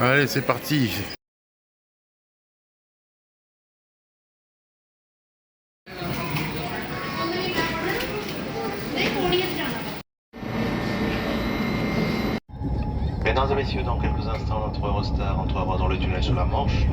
Allez, c'est parti. Mesdames et messieurs, dans quelques instants, notre Eurostar entrera dans le tunnel sous la Manche.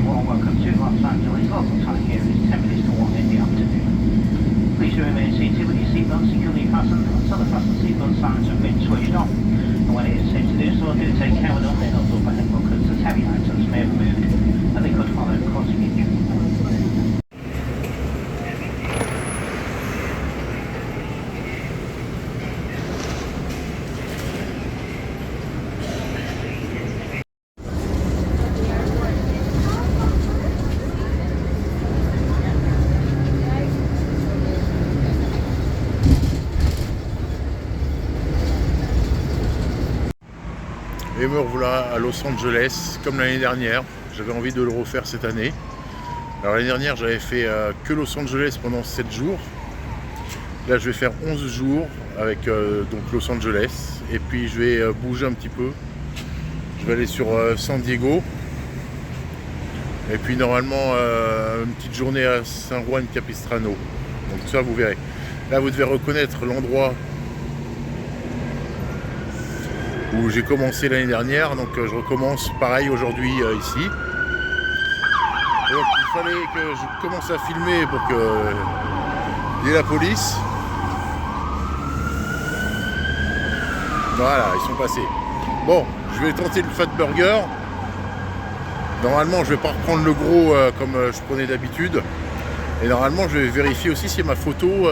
warm welcome to Los Angeles. Local time here is 10 minutes to 1 in the afternoon. Please remain seated with your seatbelt securely fastened until the fasten seatbelt signs have been switched on. And when it is safe to do so, do take care with all the held overhead buckets as heavy items may have moved and they could follow causing injury. Et me revoilà à Los Angeles, comme l'année dernière. J'avais envie de le refaire cette année. Alors l'année dernière, j'avais fait que Los Angeles pendant 7 jours. Là, je vais faire 11 jours avec donc Los Angeles. Et puis, je vais bouger un petit peu. Je vais aller sur San Diego. Et puis, normalement, une petite journée à San Juan Capistrano. Donc ça, vous verrez. Là, vous devez reconnaître l'endroit où j'ai commencé l'année dernière, donc je recommence pareil aujourd'hui ici. Et donc il fallait que je commence à filmer pour que il y ait la police. Voilà, ils sont passés. Bon, je vais tenter le Fat Burger. Normalement, je vais pas reprendre le gros comme je prenais d'habitude. Et normalement, je vais vérifier aussi si ma photo,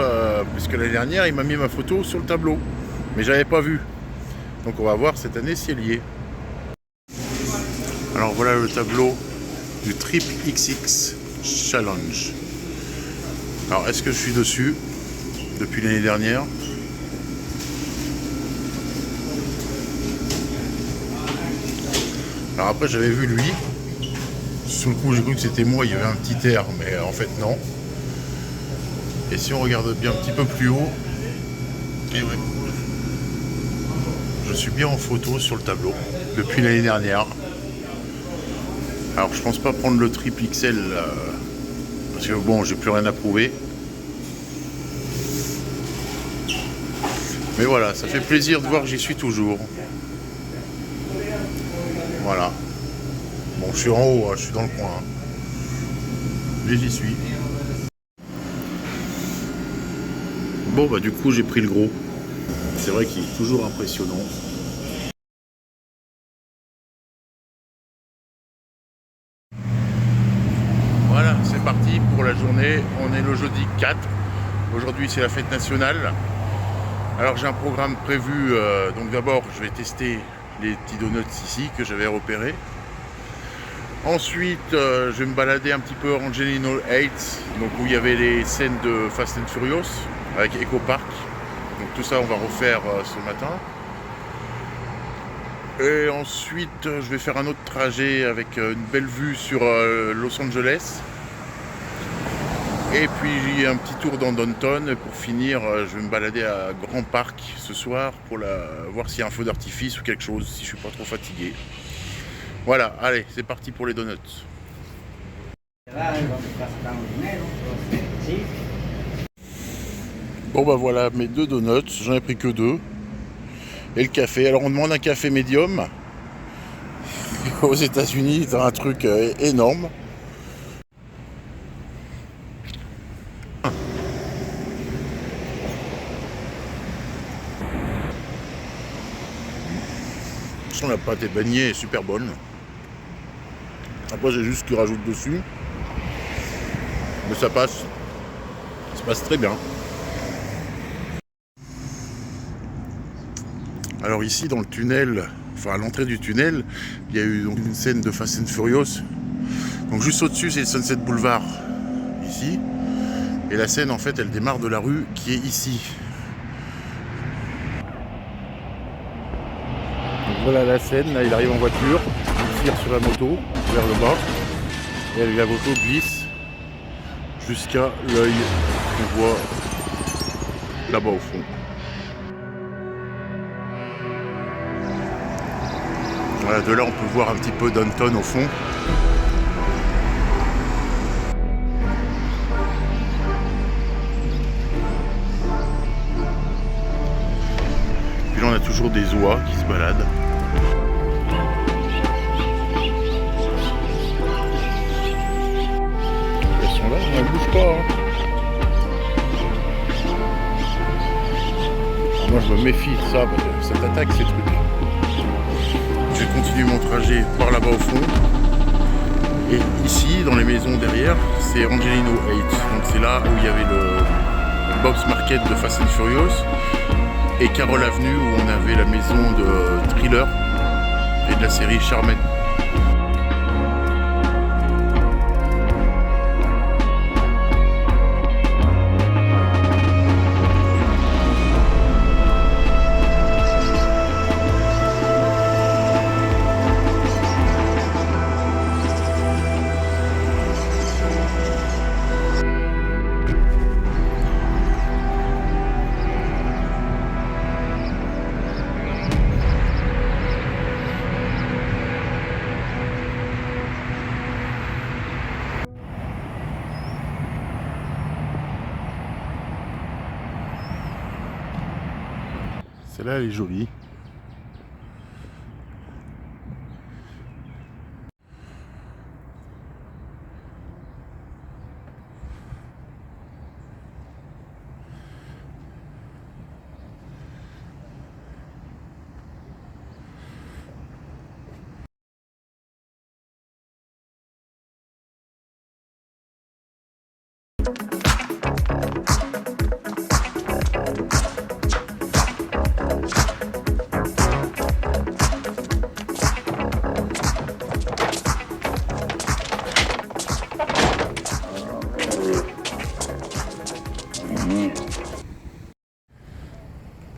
puisque l'année dernière, il m'a mis ma photo sur le tableau. Mais j'avais pas vu. Donc on va voir cette année si elle y est. Alors voilà le tableau du Trip XX Challenge. Alors est-ce que je suis dessus depuis l'année dernière? Alors après j'avais vu lui. Sur le coup j'ai cru que c'était moi, il y avait un petit air, mais en fait non. Et si on regarde bien un petit peu plus haut, et ouais. Je suis bien en photo sur le tableau depuis l'année dernière. Alors je pense pas prendre le Trip XL parce que bon, j'ai plus rien à prouver. Mais voilà, ça fait plaisir de voir que j'y suis toujours. Voilà. Bon, je suis en haut, je suis dans le coin. Mais j'y suis. Bon bah du coup j'ai pris le gros. C'est vrai qu'il est toujours impressionnant. Voilà, c'est parti pour la journée. On est le jeudi 4. Aujourd'hui, c'est la fête nationale. Alors, j'ai un programme prévu. Donc, d'abord, je vais tester les petits donuts ici que j'avais repérés. Ensuite, je vais me balader un petit peu à Angelino Heights, donc où il y avait les scènes de Fast and Furious avec Echo Park. Donc tout ça on va refaire ce matin. Et ensuite je vais faire un autre trajet avec une belle vue sur Los Angeles. Et puis un petit tour dans Downtown. Et pour finir, je vais me balader à Grand Park ce soir pour voir s'il y a un feu d'artifice ou quelque chose, si je suis pas trop fatigué. Voilà, allez, c'est parti pour les donuts. Bon bah voilà mes 2 donuts, j'en ai pris que 2. Et le café, alors on demande un café médium. Aux États-Unis, c'est un truc énorme. La pâte est baignée et super bonne. Après j'ai juste ce qu'ils rajoutent dessus. Mais ça passe. Ça passe très bien. Alors ici dans le tunnel, enfin à l'entrée du tunnel, il y a eu donc une scène de Fast and Furious. Donc juste au-dessus c'est le Sunset Boulevard, ici. Et la scène en fait elle démarre de la rue qui est ici. Donc voilà la scène, là il arrive en voiture, il tire sur la moto vers le bas. Et la moto glisse jusqu'à l'œil qu'on voit là-bas au fond. Voilà, de là on peut voir un petit peu Downtown au fond. Puis là on a toujours des oies qui se baladent. Voilà, elle bouge pas. Hein. Moi je me méfie de ça, parce que ça t'attaque ces trucs. Je vais continuer mon trajet par là-bas au fond. Et ici, dans les maisons derrière, c'est Angelino 8. Donc c'est là où il y avait le Bob's Market de Fast and Furious. Et Carroll Avenue où on avait la maison de Thriller et de la série Charmed. Celle-là, elle est jolie.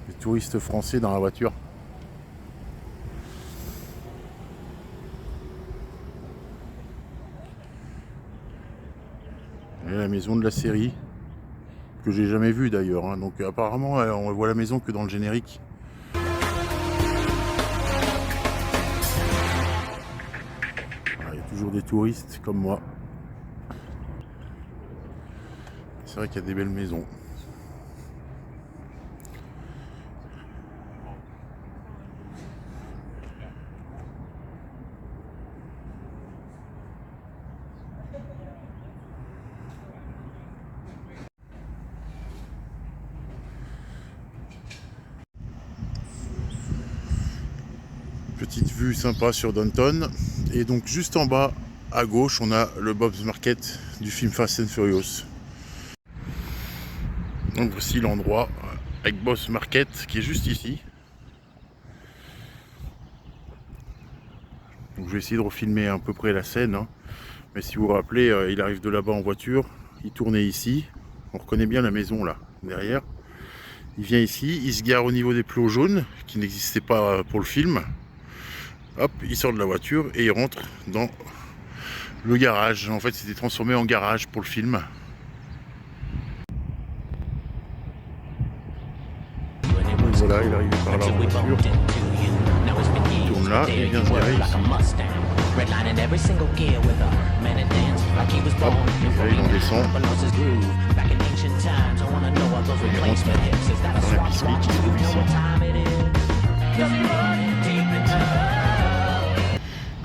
Les touristes français dans la voiture. Et la maison de la série, que j'ai jamais vue d'ailleurs. Hein. Donc apparemment, on voit la maison que dans le générique. Ah, il y a toujours des touristes comme moi. C'est vrai qu'il y a des belles maisons. Petite vue sympa sur Downton. Et donc juste en bas, à gauche, on a le Bob's Market du film Fast and Furious. Donc voici l'endroit avec Bob's Market qui est juste ici. Donc je vais essayer de refilmer à peu près la scène. Hein. Mais si vous vous rappelez, il arrive de là-bas en voiture. Il tournait ici. On reconnaît bien la maison là, derrière. Il vient ici, il se gare au niveau des plots jaunes qui n'existaient pas pour le film. Hop, il sort de la voiture et il rentre dans le garage. En fait, c'était transformé en garage pour le film. Voilà, il arrive par là en voiture. Il tourne là et il vient se garer ici. Hop, là, il en descend. Il rentre dans l'épicerie qui se trouve ici.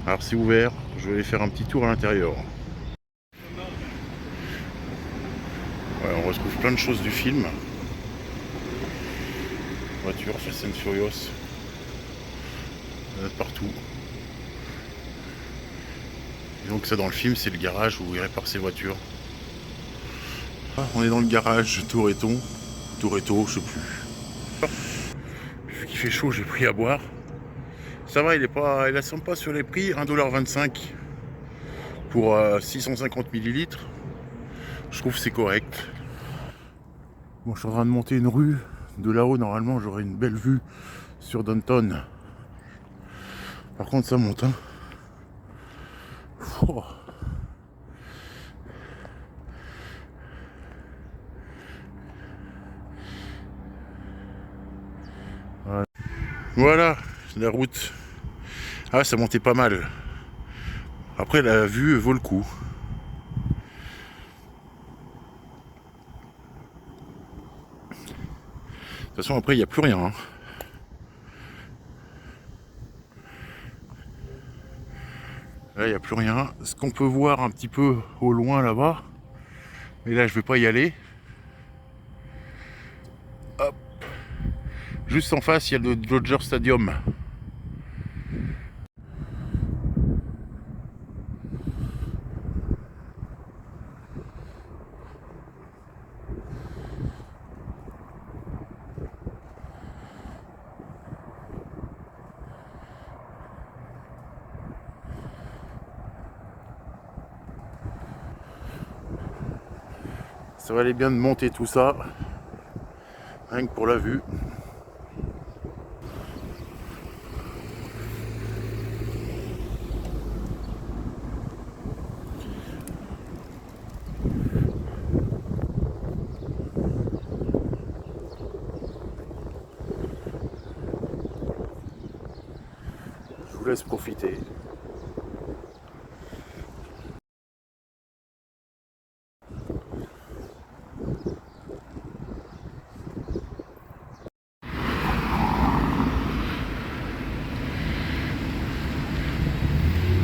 Alors c'est ouvert, je vais aller faire un petit tour à l'intérieur. Ouais, on retrouve plein de choses du film. Voiture, Fast and Furious. Partout. Et donc ça dans le film c'est le garage où il répare ses voitures. Ah, on est dans le garage Toretto, je sais plus. Vu qu'il fait chaud, j'ai pris à boire. Ça va, il assemble pas sur les prix, 1,25$ pour 650 ml. Je trouve que c'est correct. Bon, je suis en train de monter une rue. De là-haut, normalement, j'aurai une belle vue sur Downton. Par contre, ça monte. Hein. Oh. Voilà, la route. Ah, ça montait pas mal. Après, la vue vaut le coup. De toute façon, après, il n'y a plus rien. Hein. Là, il n'y a plus rien. Ce qu'on peut voir un petit peu au loin là-bas, Mais là je vais pas y aller. Hop. Juste en face il y a le Dodger Stadium. Ça valait bien de monter tout ça, rien que pour la vue. Je vous laisse profiter.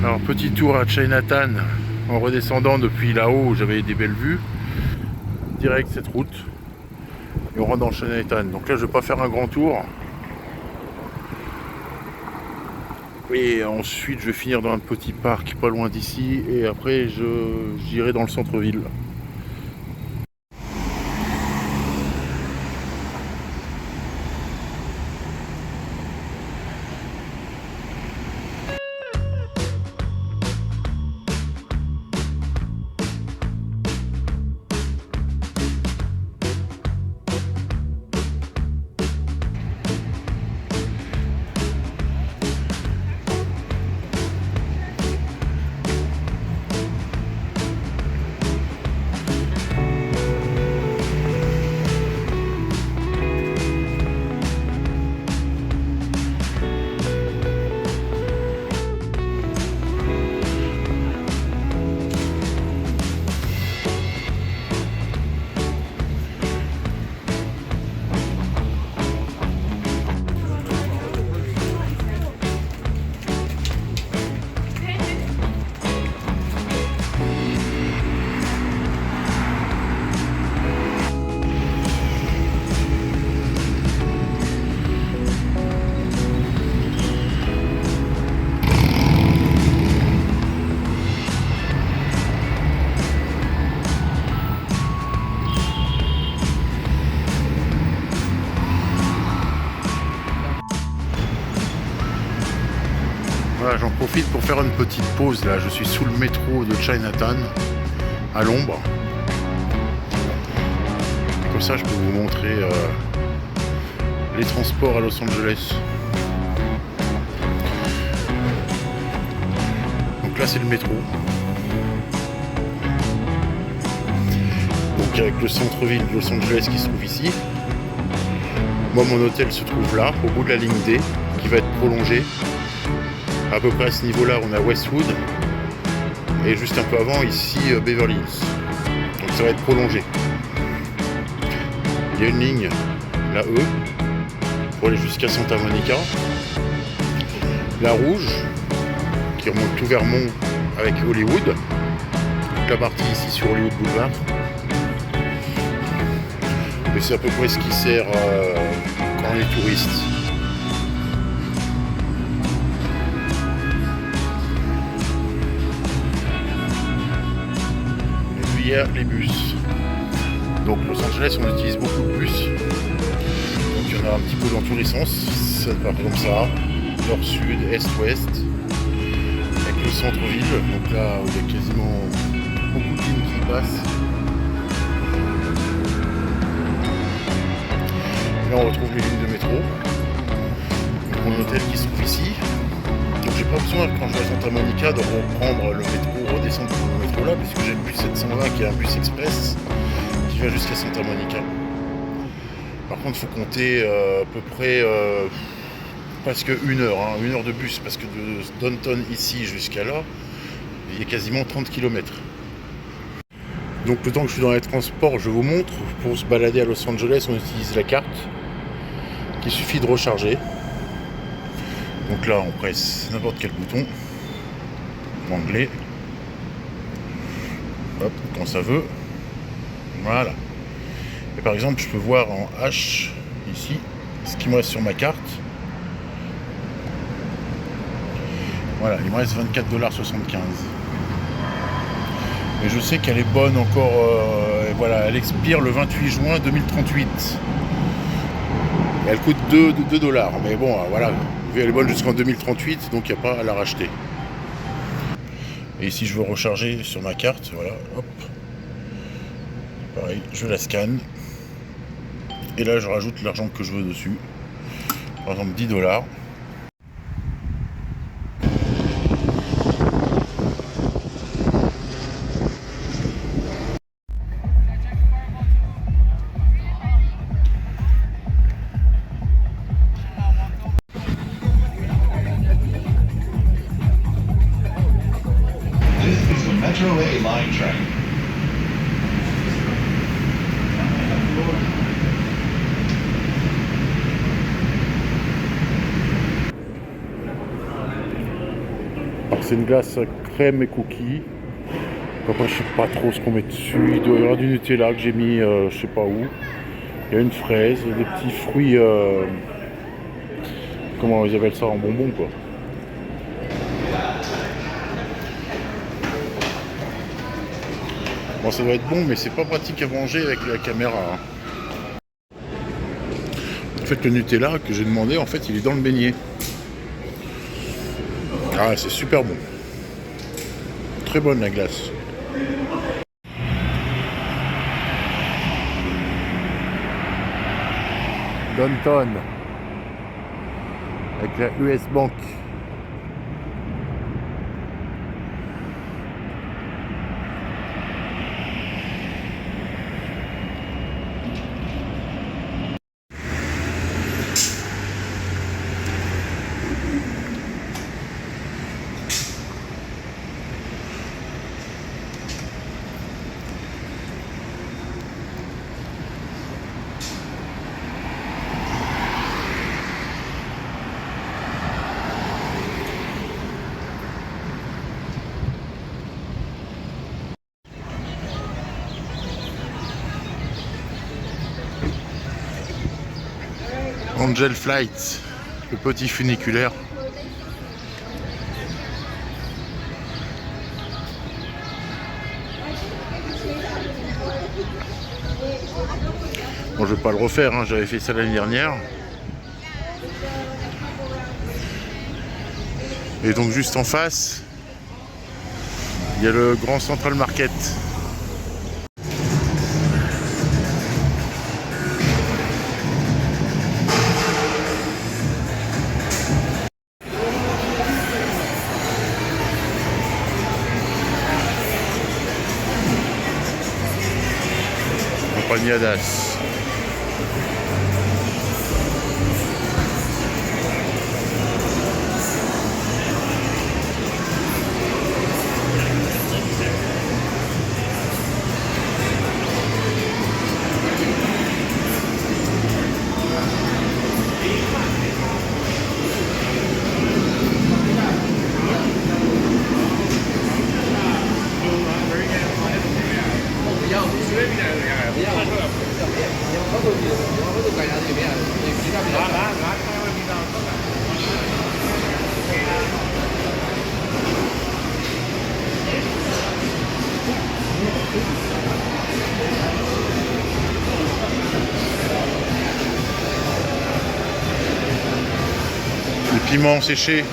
Alors petit tour à Chinatown en redescendant depuis là-haut où j'avais des belles vues. Direct cette route. Et on rentre dans Chinatown. Donc là je vais pas faire un grand tour. Et ensuite je vais finir dans un petit parc pas loin d'ici. Et après j'irai dans le centre-ville. Voilà, j'en profite pour faire une petite pause là. Je suis sous le métro de Chinatown, à l'ombre. Comme ça, je peux vous montrer les transports à Los Angeles. Donc là, c'est le métro. Donc avec le centre-ville de Los Angeles qui se trouve ici. Moi, mon hôtel se trouve là, au bout de la ligne D, qui va être prolongée. À peu près à ce niveau-là, on a Westwood. Et juste un peu avant, ici, Beverly Hills. Donc ça va être prolongé. Il y a une ligne, la E, pour aller jusqu'à Santa Monica. La rouge, qui remonte tout vers Mont avec Hollywood. Donc la partie ici sur Hollywood Boulevard. Et c'est à peu près ce qui sert quand on est touriste. Les bus. Donc Los Angeles, on utilise beaucoup de bus. Donc il y en a un petit peu dans tous les sens. Ça part comme ça, nord-sud, est-ouest. Avec le centre-ville. Donc là, il y a quasiment beaucoup de lignes qui passent. Et là, on retrouve les lignes de métro. Donc, mon hôtel qui se trouve ici. Donc j'ai pas besoin, quand je vais à Santa Monica, de reprendre le métro, redescendre pour le métro là, puisque j'ai le bus 720 qui est un bus express qui va jusqu'à Santa Monica. Par contre, il faut compter à peu près presque une heure de bus, parce que de Downtown ici jusqu'à là, il y a quasiment 30 km. Donc le temps que je suis dans les transports, je vous montre, pour se balader à Los Angeles, on utilise la carte, qu'il suffit de recharger. Donc là, on presse n'importe quel bouton, anglais, hop, quand ça veut. Voilà. Et par exemple, je peux voir en H, ici, ce qui me reste sur ma carte. Voilà, il me reste 24,75 $. Et je sais qu'elle est bonne encore, voilà, elle expire le 28 juin 2038. Et elle coûte 2 $. Mais bon, voilà, elle est bonne jusqu'en 2038, donc il n'y a pas à la racheter. Et ici, je veux recharger sur ma carte, voilà, hop. Pareil, je la scanne. Et là, je rajoute l'argent que je veux dessus. Par exemple, 10 $. Metro A line train. Alors c'est une glace crème et cookies. Après je sais pas trop ce qu'on met dessus. Il doit y avoir du Nutella que j'ai mis je sais pas où. Il y a une fraise, des petits fruits comment ils appellent ça, en bonbons quoi. Bon, ça doit être bon, mais c'est pas pratique à manger avec la caméra. Hein. En fait, le Nutella que j'ai demandé, en fait, il est dans le beignet. Ah, c'est super bon. Très bonne la glace. Downtown. Avec la US Bank. Angel Flight, le petit funiculaire. Bon, je vais pas le refaire, hein, j'avais fait ça l'année dernière. Et donc juste en face, il y a le Grand Central Market. Compagnadas. Les piments séchés.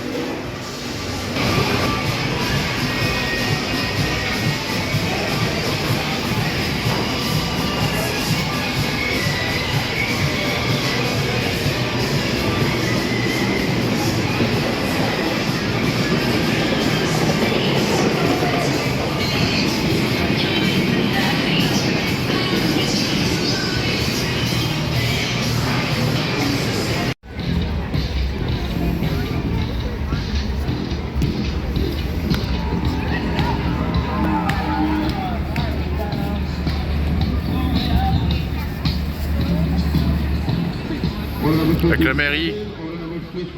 Avec la mairie,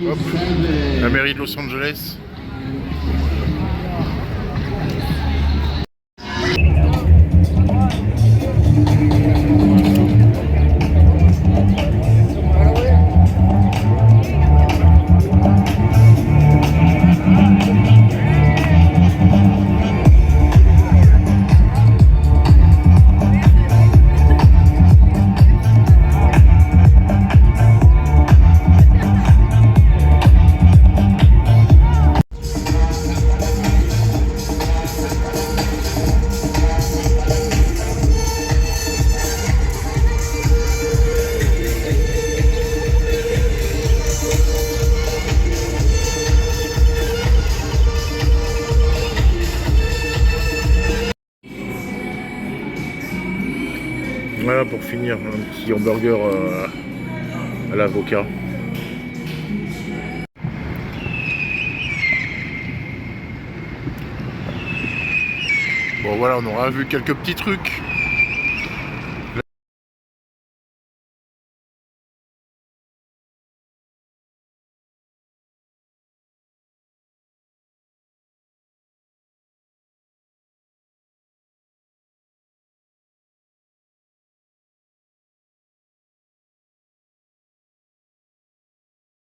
hop, la mairie de Los Angeles. voilà pour finir un petit hamburger à l'avocat. Bon voilà, on aura vu quelques petits trucs